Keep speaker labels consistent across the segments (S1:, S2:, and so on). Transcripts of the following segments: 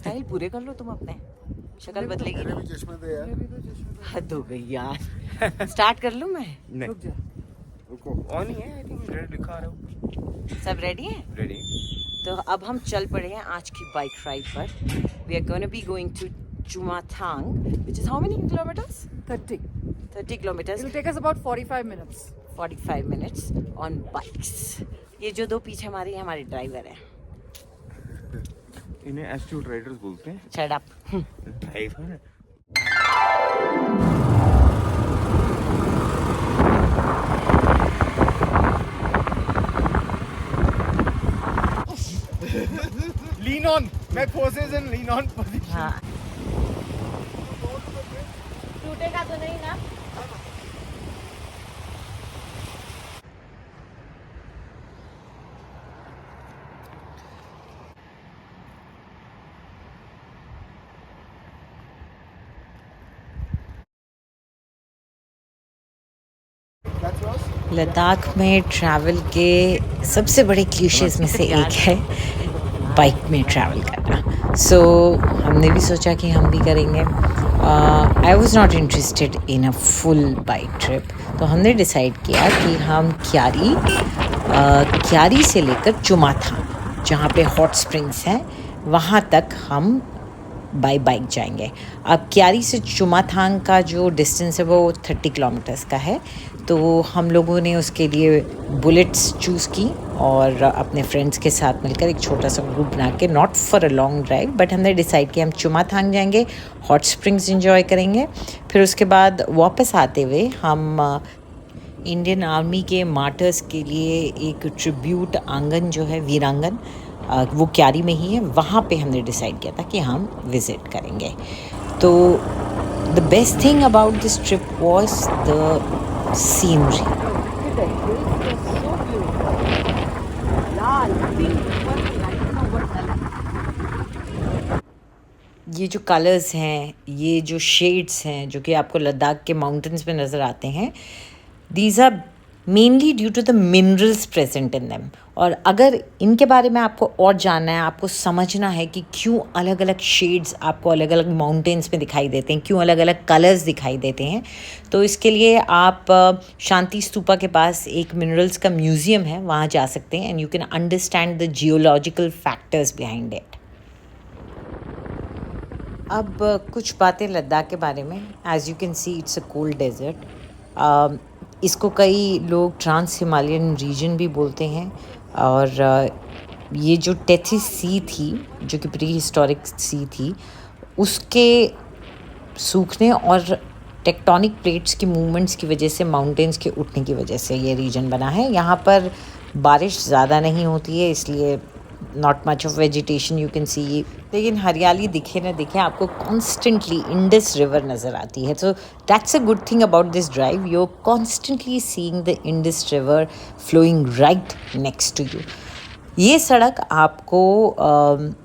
S1: Style पूरे कर लो तुम अपने, शक्ल बदलेगी
S2: मेरे भी चश्मे थे यार।
S1: हद हो गई यार। स्टार्ट कर लूं मैं?
S3: नहीं
S2: रुको
S3: ऑन ही है, आई थिंक रेड दिखा रहा हूँ।
S1: सब रेडी है?
S3: रेडी।
S1: तो अब हम चल पड़े हैं आज की बाइक राइड पर। We are gonna be going to Chumatang, which is how many kilometers?
S4: 30.
S1: 30 kilometers.
S4: It'll take us about 45 minutes.
S1: 45 minutes on bikes. ये जो दो पीछे हमारे ड्राइवर हैं।
S3: इन्हें एस्ट्यूट राइडर्स बोलते हैं।
S1: Shut up.
S3: Driver. Lean on. Back forces and lean on position.
S1: हाँ।
S4: टूटेगा तो नहीं ना?
S1: लद्दाख में ट्रैवल के सबसे बड़े क्लीशेस में से एक है बाइक में ट्रैवल करना। सो हमने भी सोचा कि हम भी करेंगे। I was not interested in a full bike trip, तो हमने डिसाइड किया कि हम क्यारी से लेकर चुमाथांग, जहाँ पे हॉट स्प्रिंग्स हैं, वहाँ तक हम बाय बाइक जाएंगे। अब क्यारी से चुमाथांग का जो डिस्टेंस है वो 30 किलोमीटर्स का है। तो हम लोगों ने उसके लिए बुलेट्स चूज़ की और अपने फ्रेंड्स के साथ मिलकर एक छोटा सा ग्रुप बना के, not for a long drive, but हमने डिसाइड किया हम चुमाथांग जाएंगे, हॉट स्प्रिंग्स एंजॉय करेंगे। फिर उसके बाद वापस आते हुए हम इंडियन आर्मी के मार्टर्स के लिए एक ट्रिब्यूट आंगन जो है, वीरांगन, वो क्यारी में ही है, वहाँ पे हमने डिसाइड किया था कि हम विज़िट करेंगे। तो the best thing about this trip was the scenery. ये जो कलर्स हैं, ये जो शेड्स हैं जो कि आपको लद्दाख के माउंटेन्स में नज़र आते हैं, these are mainly due to the minerals present in them. और अगर इनके बारे में आपको और जानना है, आपको समझना है कि क्यों अलग अलग शेड्स आपको अलग अलग माउंटेन्स में दिखाई देते हैं, क्यों अलग अलग कलर्स दिखाई देते हैं, तो इसके लिए आप शांति स्तूपा के पास एक मिनरल्स का म्यूज़ियम है, वहाँ जा सकते हैं and you can understand the geological factors behind it. अब कुछ बातें लद्दाख के बारे में। As you can see it's a cold desert. इसको कई लोग ट्रांस हिमालयन रीजन भी बोलते हैं। और ये जो टेथिस सी थी, जो कि प्री हिस्टोरिक सी थी, उसके सूखने और टेक्टोनिक प्लेट्स की मूवमेंट्स की वजह से, माउंटेन्स के उठने की वजह से ये रीजन बना है। यहाँ पर बारिश ज़्यादा नहीं होती है, इसलिए not much of vegetation you can सी। लेकिन हरियाली दिखे ना दिखे, आपको कॉन्स्टेंटली इंडस रिवर नज़र आती है। So that's a good thing about this drive, you are constantly seeing the Indus river flowing right next to you. ये सड़क आपको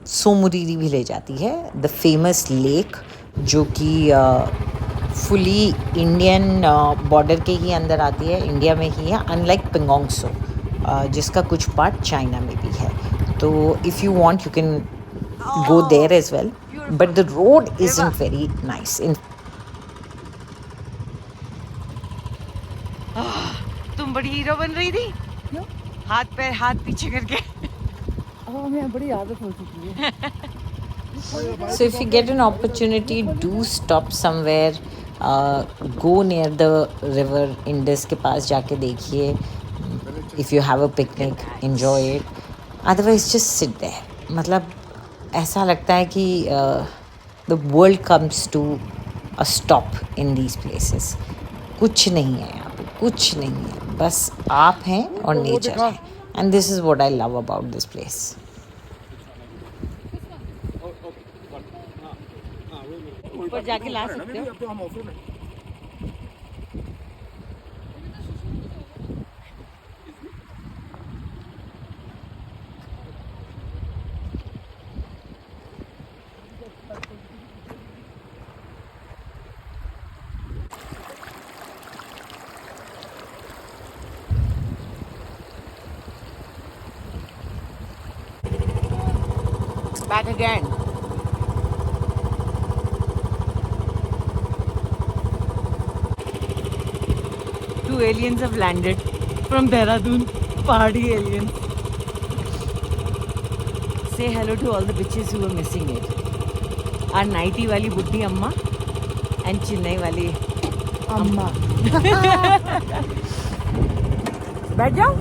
S1: सोमुरीरी भी ले जाती है, द फेमस लेक, जो कि फुली इंडियन बॉर्डर के ही अंदर आती है, इंडिया में ही है, अनलाइक पेंगोंग सो, जिसका कुछ पार्ट चाइना में भी है। तो if you want you can go there as well, but the road isn't very nice. तुम बड़ी हीरो बन रही थी, हाथ पैर हाथ पीछे करके।
S4: हमें बड़ी आदत हो चुकी है।
S1: So if you get an opportunity, do stop somewhere, go near the river Indus के पास जाके देखिए। If you have a picnic, enjoy it. Otherwise just sit there. मतलब ऐसा लगता है कि the world comes to a stop in these places. कुछ नहीं है यहाँ पे, कुछ नहीं है, बस आप हैं और नेचर है, and this is what I love about this place. ऊपर जाके ला सकते हो। Back again. 2 aliens have landed from Dehradun. Pahadi aliens. Say hello to all the bitches who were missing it. Our nighty wali buddhi amma and Chennai wali
S4: अम्मा
S1: बैठ जाओ.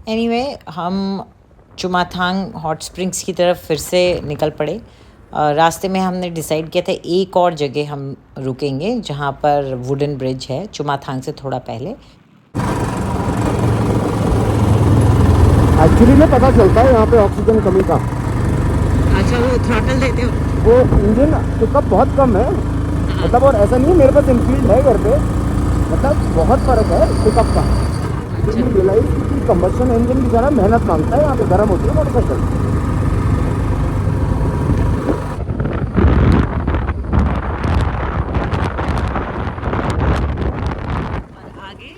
S1: Anyway हम Chumathang hot springs की तरफ फिर से निकल पड़े. रास्ते में हमने डिसाइड किया था एक और जगह हम रुकेंगे जहाँ पर वुडन ब्रिज है चुमाथांग से थोड़ा पहले.
S2: एक्चुअली में पता चलता है यहाँ पे ऑक्सीजन कमी का.
S1: अच्छा, वो थ्रॉटल देते हो?
S2: वो इंजन पिकअप बहुत कम है, मतलब, और ऐसा नहीं है मेरे पास इनफील्ड है घर पे, मतलब बहुत फर्क है पिकअप का. रियलाइज की कंबशन इंजन की तरह मेहनत मांगता है, यहाँ पे गर्म होती है मोटरसाइकिल.
S1: आगे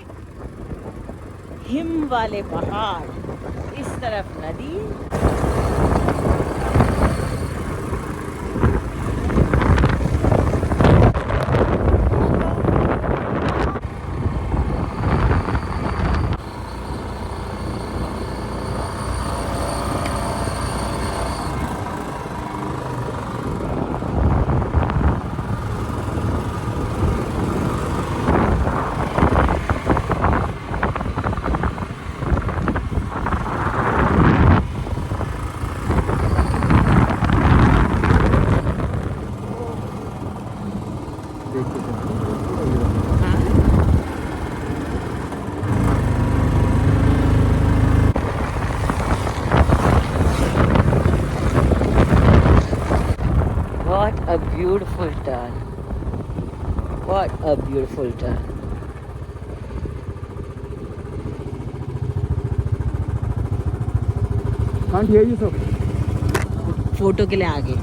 S1: हिम वाले पहाड़, इस तरफ नदी. What a beautiful turn. What a beautiful turn.
S2: Can't hear you, sir.
S1: Photo के लिए आगे.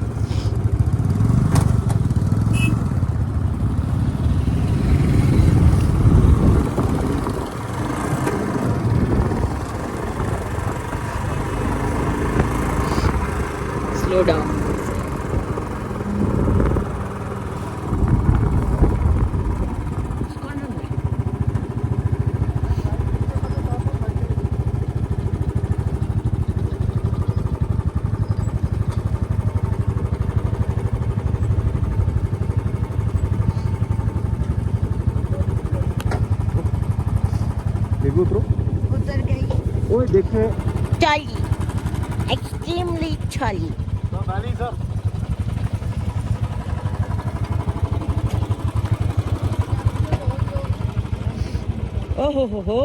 S1: Slow down.
S2: देखो उतरो.
S4: उतर गई.
S2: ओए देखे.
S1: Chali. Extremely chali.
S2: Valley sir.
S1: Oh ho.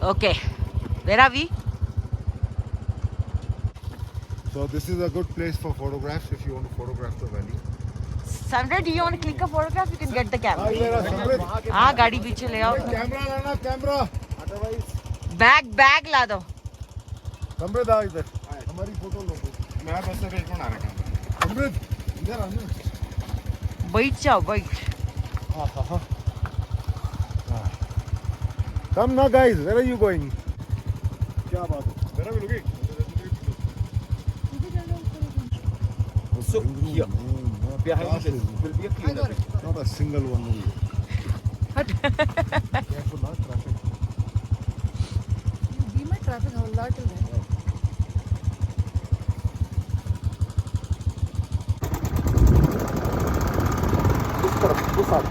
S1: Okay, where are we?
S2: So this is a good place for photographs if you want to photograph the valley.
S1: Sandra, do you want to click a photograph? You can get the camera.
S2: Camera
S1: हाँ, गाड़ी पीछे ले आओ.
S2: लाना, camera. Otherwise
S1: bag ला दो.
S2: अमृत आ इधर. हमारी photo लो. मैं बस से कौन आ रहा है? अमृत इधर आ ना.
S1: बैठ जाओ, बैठ.
S2: हाँ हाँ हाँ. Come now guys, where are you going? क्या बात है? Where are we looking?
S3: So here, behind this will be a cleaner.
S2: Not a single one only. Careful, not traffic.
S4: You be my traffic howler till then.
S2: इस तरफ, उस side.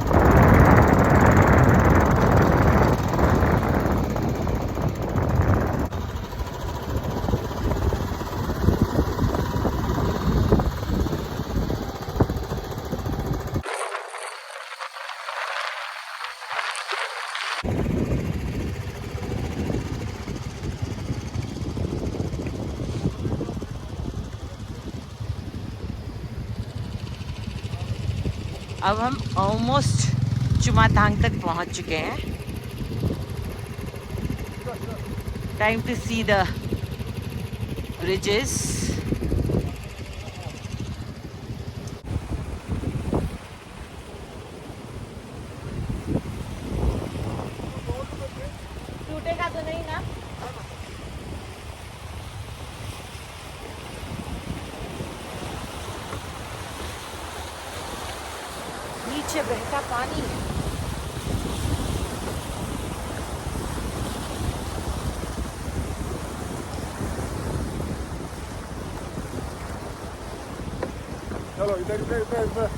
S1: अब हम almost Chumathang तक पहुंच चुके हैं. Time to see the bridges. टूटेगा तो नहीं ना? नीचे बहता पानी है.
S3: चलो इधर इधर इधर इधर.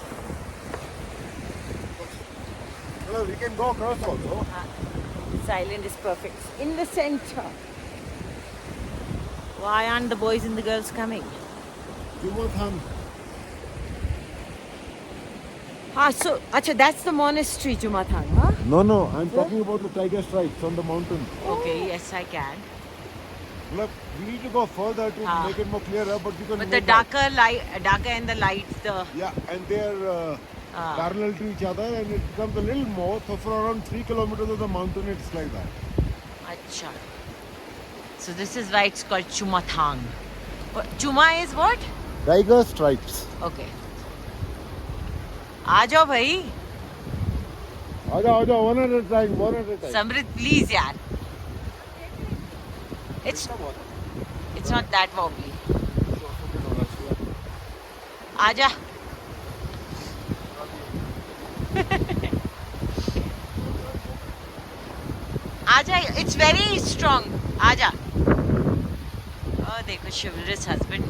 S3: चलो we can go across also.
S1: This island is perfect. In the center. Why aren't the boys and the girls coming?
S3: Chumthang.
S1: So, acha, that's the monastery, Jumathang, huh?
S3: No, no, I'm talking about the tiger stripes on the mountain.
S1: Okay, yes, I can.
S3: Look, we need to go further to
S1: Ah.
S3: make it more clearer, but you can
S1: But the
S3: make out.
S1: darker and the lights, the...
S3: Yeah, and they're
S1: Ah.
S3: parallel to each other, and it becomes a little more. So for around 3 kilometers of the mountain, it's like that.
S1: Acha. So this is why it's called Chumathang. Chuma is what?
S3: Tiger stripes.
S1: Okay. आ जाओ भाई.
S3: Aja, one at a time, one at a time.
S1: Samrit, please, yaar. It's not that wobbly. आजा. आजा. It's very strong. आजा. Oh, देखो chivalrous husband.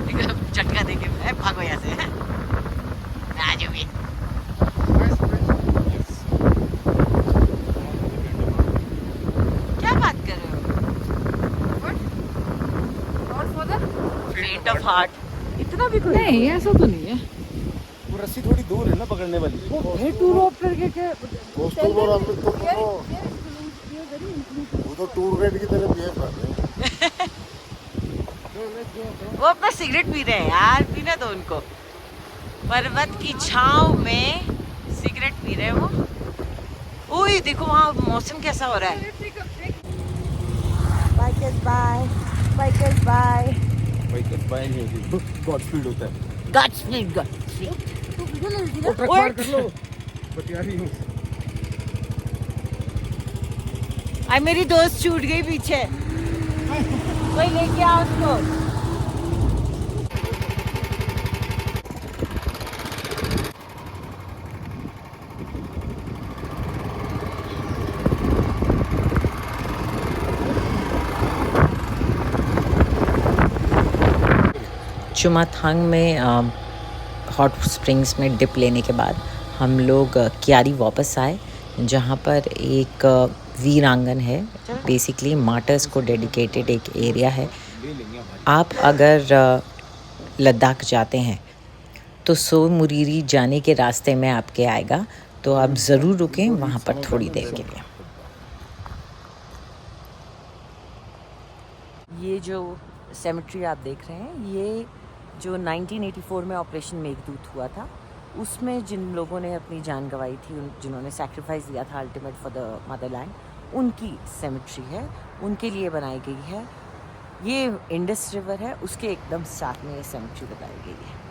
S1: देखो झटका देके भागो यहाँ से. मैं आ जाऊँगी. क्या बात कर रहे हो?
S4: और फॉदर
S1: Faint of heart. इतना भी कोई
S4: नहीं ऐसा तो नहीं है.
S3: वो रस्सी थोड़ी दूर है ना पकड़ने वाली.
S4: हे टूर ऑफ करके क्या
S3: दोस्तों और हम लोग तो वो तो टूर गाइड की तरह बिहेव कर रहे हैं.
S1: वो अपना सिगरेट पी रहे हैं यार. पीने दो उनको. पर्वत की छांव में सिगरेट पी रहे हैं वो. ओए देखो वहाँ मौसम कैसा हो रहा है. Bikers bye. Bikers bye.
S3: Bike bye नहीं गॉड स्पीड होता है.
S1: गॉडस्पीड.
S3: वो ट्रक पार कर लो. बतियारी हूँ.
S1: आई मेरी दोस्त छूट गई पीछे. कोई लेके आओ उसको. चुमाथांग में हॉट स्प्रिंग्स में डिप लेने के बाद हम लोग क्यारी वापस आए, जहाँ पर एक वीरांगन है. बेसिकली मार्टर्स को डेडिकेटेड एक एरिया है. आप अगर लद्दाख जाते हैं तो सो मुरीरी जाने के रास्ते में आपके आएगा, तो आप ज़रूर रुकें वहाँ पर थोड़ी देर के लिए. ये जो सेमेट्री आप देख रहे हैं, ये जो 1984 में ऑपरेशन मेघदूत हुआ था, उसमें जिन लोगों ने अपनी जान गंवाई थी, जिन्होंने सैक्रिफाइस दिया था अल्टीमेट फॉर द मदरलैंड, उनकी सेमेट्री है. उनके लिए बनाई गई है. ये इंडस रिवर है, उसके एकदम साथ में ये सेमेट्री बनाई गई है.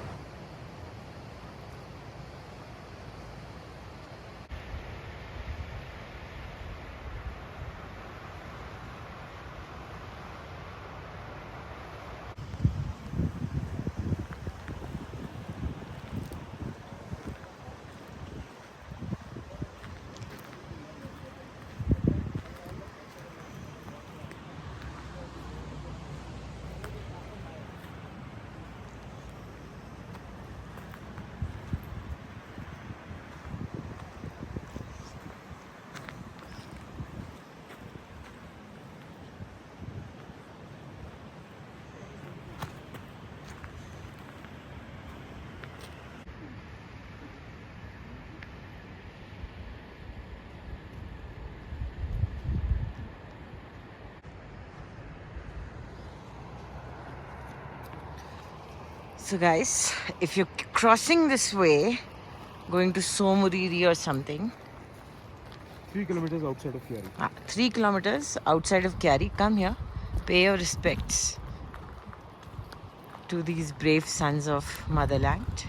S1: So guys, if you're crossing this way, going to Somuriri or something,
S3: 3 kilometers outside of Kiari.
S1: 3 kilometers outside of Kiari, come here, pay your respects to these brave sons of motherland.